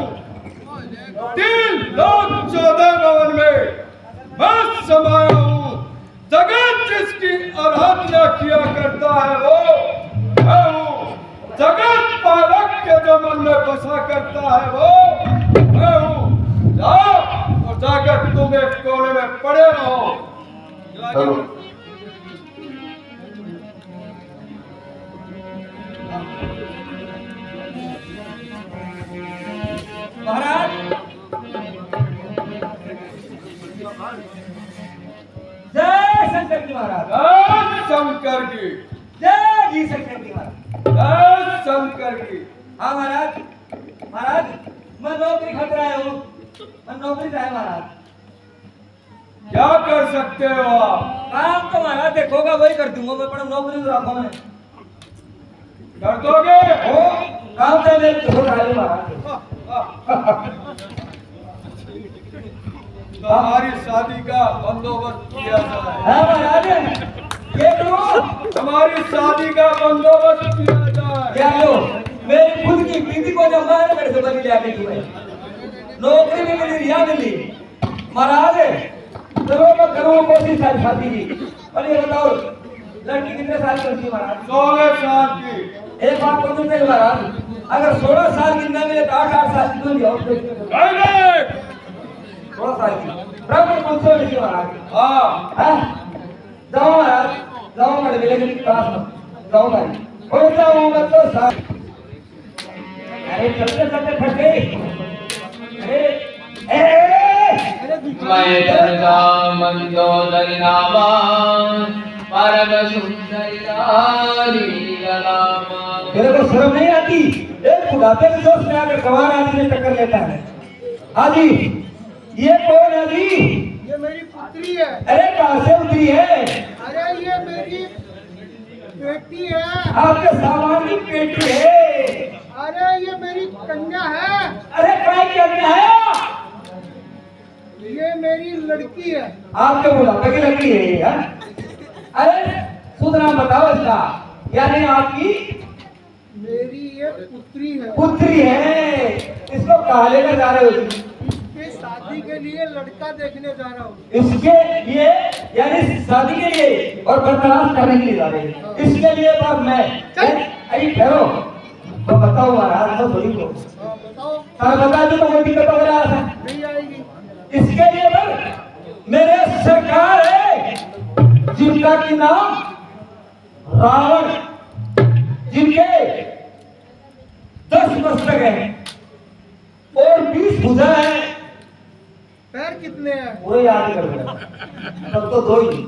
3 लोक 14 भवन में मैं समाया हूँ। जगत जिसकी आराधना किया करता है वो मैं हूँ। जगत पालक के जो मन में बसा करता है वो मैं हूँ। जाओ और जाकर तुम एक कोने में पड़े रहो। चलो। महाराज जय शंकर जी महाराज। जय शंकर की, जय जी शंकर जी महाराज। जय शंकर की। हाँ महाराज, महाराज मैं नौकरी खतर आया हूँ, मैं नौकरी चाहे महाराज। क्या कर सकते हो आप? काम तो महाराज देखोगा वही कर दूंगा मैं, पर नौकरी तो रखो मैं। कर दोगे? हो काम तो मेरे हो रहा है महाराज। हमारी शादी का बंदोबस्त किया जाए। हाँ महाराज, ये करो हमारी शादी का बंदोबस्त किया जाए। क्या लो, मेरी खुद की बीवी को जब मैंने मेरे से बनी ले आके दी भाई, नौकरी भी मिली, रिया मिली महाराज। चलो मैं करूँ कोशिश सारी शादी की। और ये बताओ लड़की कितने साल की होती है महाराज? 16 साल की। एक बात को सुन महाराज, अगर 16 साल की न मिले तो 8 साल की दूर जाओ। नहीं, 16 साल की ब्राह्मण कुल से महाराज। हाँ, जाओ महाराज, जाओ मैं लेकिन क्लास में जाओ भाई। हो जाऊँ मैं तो साथ। अरे चलते चलते फंस गई। अरे मैं तनुजा मंदोदरी नामा परम सुंदरी नारी नामा। तेरे को शर्म नहीं आती? एक बुढ़ापे के दोस्त में आकर गंवार आदमी से टक्कर लेता है। हाजी ये कौन है जी? ये मेरी पुत्री है। अरे कहाँ से उतरी है? अरे ये मेरी बेटी है। आपके सामान की पेटी है। अरे ये मेरी कन्या है। अरे काय क्या है? ये मेरी लड़की है। आपके बुढ़ापे की लड़की है ये, हाँ? अरे शुद्ध नाम बताओ इसका, यानी आपकी मेरी ये पुत्री है। पुत्री है। इसको कहाँ लेकर जा रहे हो? इसके शादी के लिए लड़का देखने जा रहा हूँ। इसके लिए यानी शादी के लिए और बर्तलाश करने के लिए जा रहे हैं। इसके लिए पर मैं अरे ठहरो तो बताओ महाराज तो थोड़ी को हाँ, बताओ। बता दो तो कोई दिक्कत वगैरह नहीं आएगी। इसके लिए पर मेरे सरकार है जिनका की नाम रावण, जिनके 10 मस्तक हैं और 20 भुजा है। पैर कितने हैं? पूरे याद कर लेना, तब तो 2 ही।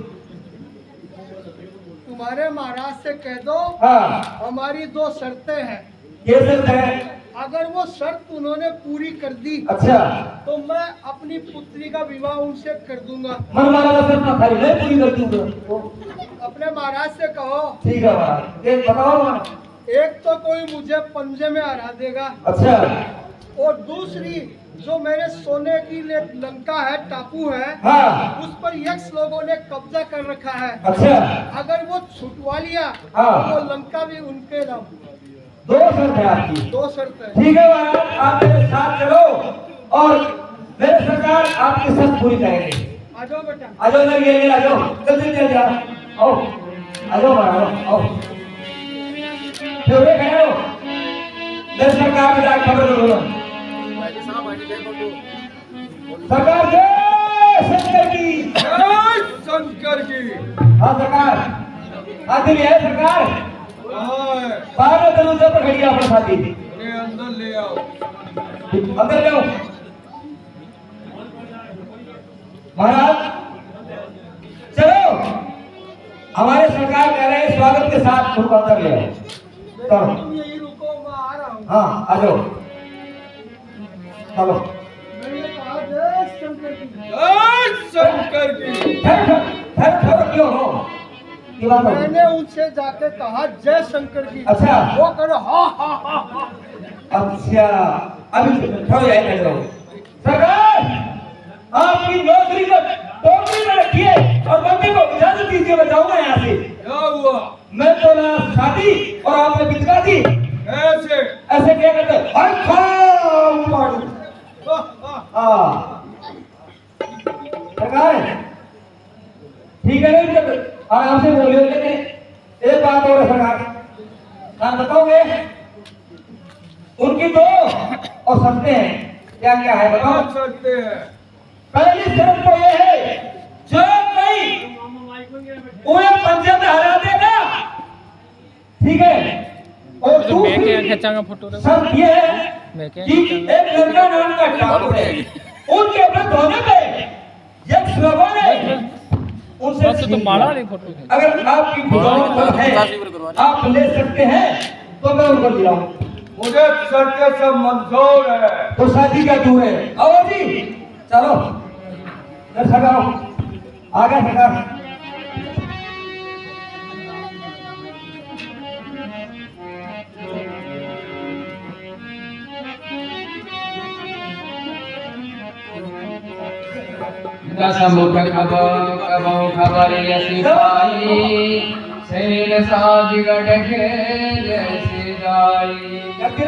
तुम्हारे महाराज से कह दो हाँ हमारी 2 शर्तें हैं। ये शर्त है। अगर वो शर्त उन्होंने पूरी कर दी अच्छा तो मैं अपनी पुत्री का विवाह उनसे कर दूंगा। मन मारा का शर्त ना खाली मैं पूरी कर दूंगा। अपने महाराज से कहो। ठीक है महाराज, एक बताओ महाराज। एक तो कोई मुझे पंजे में हरा देगा। अच्छा और दूसरी जो मेरे सोने की लंका है, टापू है, हाँ उस पर यक्ष लोगों ने कब्जा कर रखा है। अच्छा अगर वो छुटवा लिया हाँ। तो वो लंका भी उनके नाम। 2 शर्त है आपकी। 2 शर्त है। ठीक है महाराज, आप मेरे साथ चलो और मेरे सरकार आपकी शर्त पूरी करेंगे। आ जाओ बेटा। आ जाओ ना, ये आ जाओ जल्दी जल्दी आ आओ, आ जाओ महाराज आओ। खड़े हो मेरे सरकार में जाकर खबर दो बोलो। सरकार जय शंकर की। जय शंकर की। हाँ सरकार, आखिर है सरकार हाँ, बाहर दरवाजे पर खड़ी है अपने साथी। इन्हें अंदर ले आओ। अंदर जाओ महाराज। चलो हमारे सरकार कह रहे हैं स्वागत के साथ उनको अंदर ले आओ। चलो तुम यही रुको, मैं आ रहा हूँ। हाँ आ जाओ चलो। मैंने कहा जय शंकर की। जय शंकर की। ठहरो क्यों हो? की बात हो? मैंने उनसे जाके कहा जय शंकर की। अच्छा। वो करो हाँ हाँ हाँ हाँ। अच्छा अभी ठहरो यहीं ठहरो। सरकार आपकी नौकरी को टोकरी में रखिए और बंदे को इजाजत दीजिए, मैं जाऊंगा यहाँ से। क्या हुआ? मैं तो ना शादी और आपने बितका दी। ऐसे ऐसे क्या करते? हाँ सरकार ठीक है नहीं जब आराम से बोलिए, लेकिन एक बात और है सरकार, आप बताओगे उनकी 2 और शर्तें हैं, क्या क्या है बताओ। कर सकते हैं। पहली शर्त तो ये है जो कोई उन्हें पंजे में हरा देगा, ठीक है। और दूसरी शर्त ये है कि एक लड़का नाम का टापू है, उनके ऊपर धोने पे यक्ष लोगों ने उनसे अगर आपकी गुजारिश है आप ले सकते हैं तो मैं उनको दिलाऊं। मुझे शर्तें सब मंजूर है। तो शादी क्या दूर है? आओ जी चलो सरकार आगे सरकार। दसमुख कबो खबर यसी पाई, शैल साजगढ़ के जैसे जाई। एक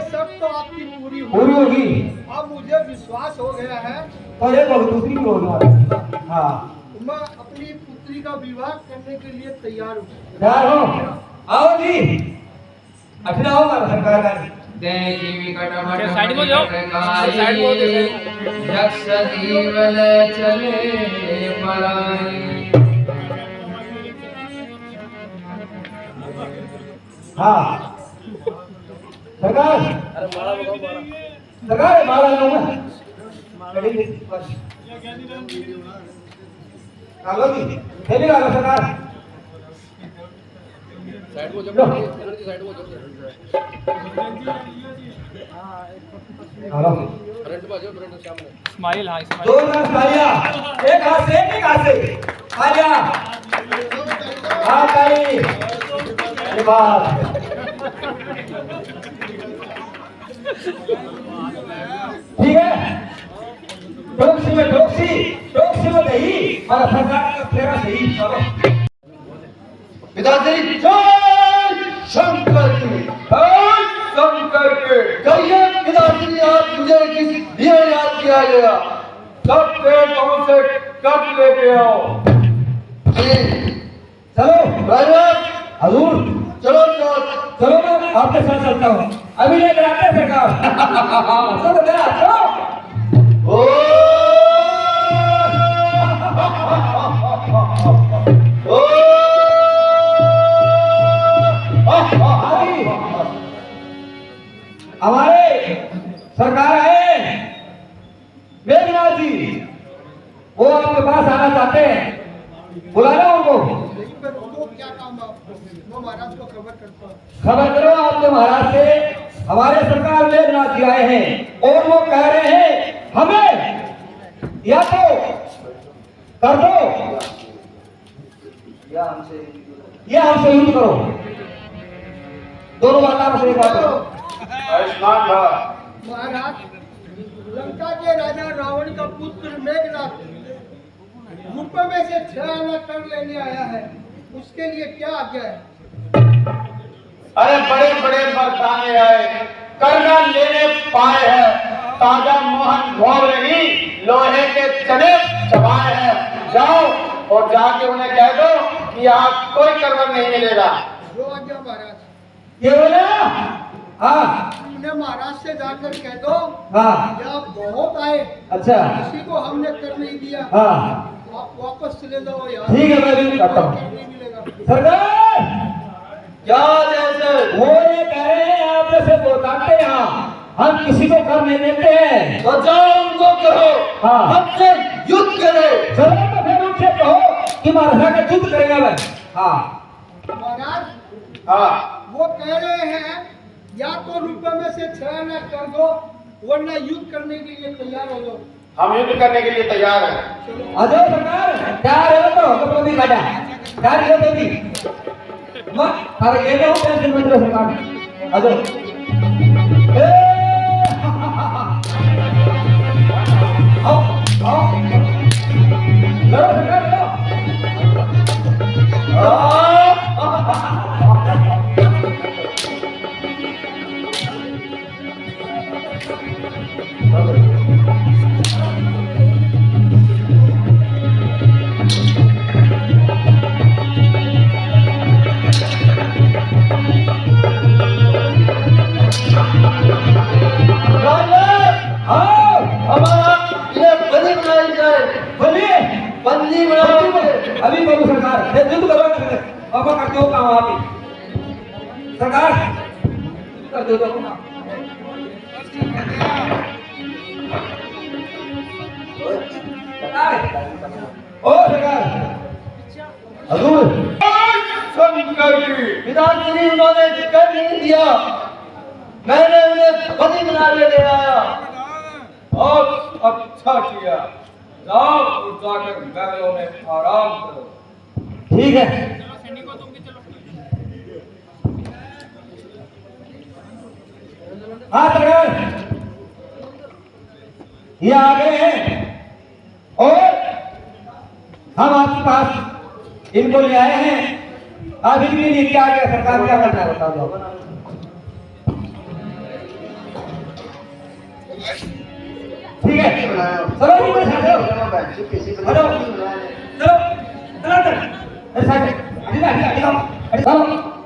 शर्त तो आपकी पूरी पूरी होगी। अब मुझे विश्वास हो गया है तो ये दूसरी भी होगी। हाँ मैं अपनी पुत्री का विवाह करने के लिए तैयार हूँ। तैयार हो? आओ जी अठना हो हमारा सरकार का। देखी विकट भट साइड में जाओ, साइड में यक्ष जीवन चले पराई। हाँ सरकार सरकार माला लो मैं कालो जी खेली कालो सरकार। साइड को जाओ, साइड को जाओ। Hello smile. हाँ स्माइल। 2 तालियां, एक हाथ से एक हाथ से तालियां। हाँ ताली बात ठीक है। टोक्सी में टोक्सी और सरकार का फेरा सही चलो। पिताश्री जय शंकर की, जय शंकर के। कहिए पिताश्री आज मुझे किस लिए याद किया गया? सब पेड़ों से कट लेके आओ। चलो राजन हजूर, चलो चलो चलो मैं आपके साथ चलता हूँ। अभी लेकर आते हैं सरकार। चलो मेरा चलो। ओ हमारे सरकार आए मेघनाथ जी, वो आपके पास आना चाहते हैं, बुलाना उनको। क्या काम वो महाराज को खबर करता खबर करो आपके महाराज से, हमारे सरकार मेघनाथ जी आए हैं और वो कह रहे हैं हमें या तो कर दो या हमसे युद्ध करो। दोनों बात आपसे एक बात करो। आयुष्मान भव। महाराज, लंका के राजा रावण का पुत्र मेघनाथ रूप में से 6 आना कर लेने आया है, उसके लिए क्या आज्ञा है? अरे बड़े बड़े मर्दाने आए, करना लेने पाए हैं, ताजा मोहन भोग नहीं, लोहे के चने चबाए हैं। जाओ और जाके उन्हें कह दो कि यहाँ कोई करवट नहीं मिलेगा। जो आज्ञा महाराज। ये बोला हाँ उन्हें महाराज से जाकर कह दो हाँ या बहुत आए, अच्छा किसी को हमने कर नहीं दिया, हाँ आप वापस चले जाओ यार। ठीक है, मैं भी करता हूँ। कर नहीं मिलेगा। सरकार क्या जैसे वो ये कह रहे हैं आप जैसे बताते यहाँ हम किसी को कर नहीं देते हैं। तो जाओ उनको कहो हाँ हमसे युद्ध करे। चलो तो फिर उनसे कहो कि महाराजा का युद्ध करेगा मैं। हाँ महाराज, हाँ वो कह रहे हैं या तो रुपये में से 6 आना कर दो, वरना युद्ध करने के लिए तैयार हो जाओ। हम युद्ध करने के लिए तैयार हैं। आ जाओ सरकार, तैयार है तो कपड़ों भी काटा तैयार है तो भी मत अरे ये ना हो टेंशन मत लो सरकार। आ जाओ आओ आओ लड़ो सरकार लड़ो। अभी बोलो सरकार, युद्ध करो अब करते हो काम आप ही। सरकार कर दो तो ओ सरकार हजूर शंकर की पिताश्री उन्होंने कर नहीं दिया, मैंने उन्हें पति बना ले आया। बहुत अच्छा किया, जाओ उठ जाकर महलों में आराम करो। ठीक है हाँ सरकार, ये आ गए हैं और हम आपके पास इनको ले आए हैं। आप इनके लिए क्या क्या सरकार क्या करना है बता दो। ठीक है चलो जी मेरे साथ चलो चलो चलो चलो चलो चलो चलो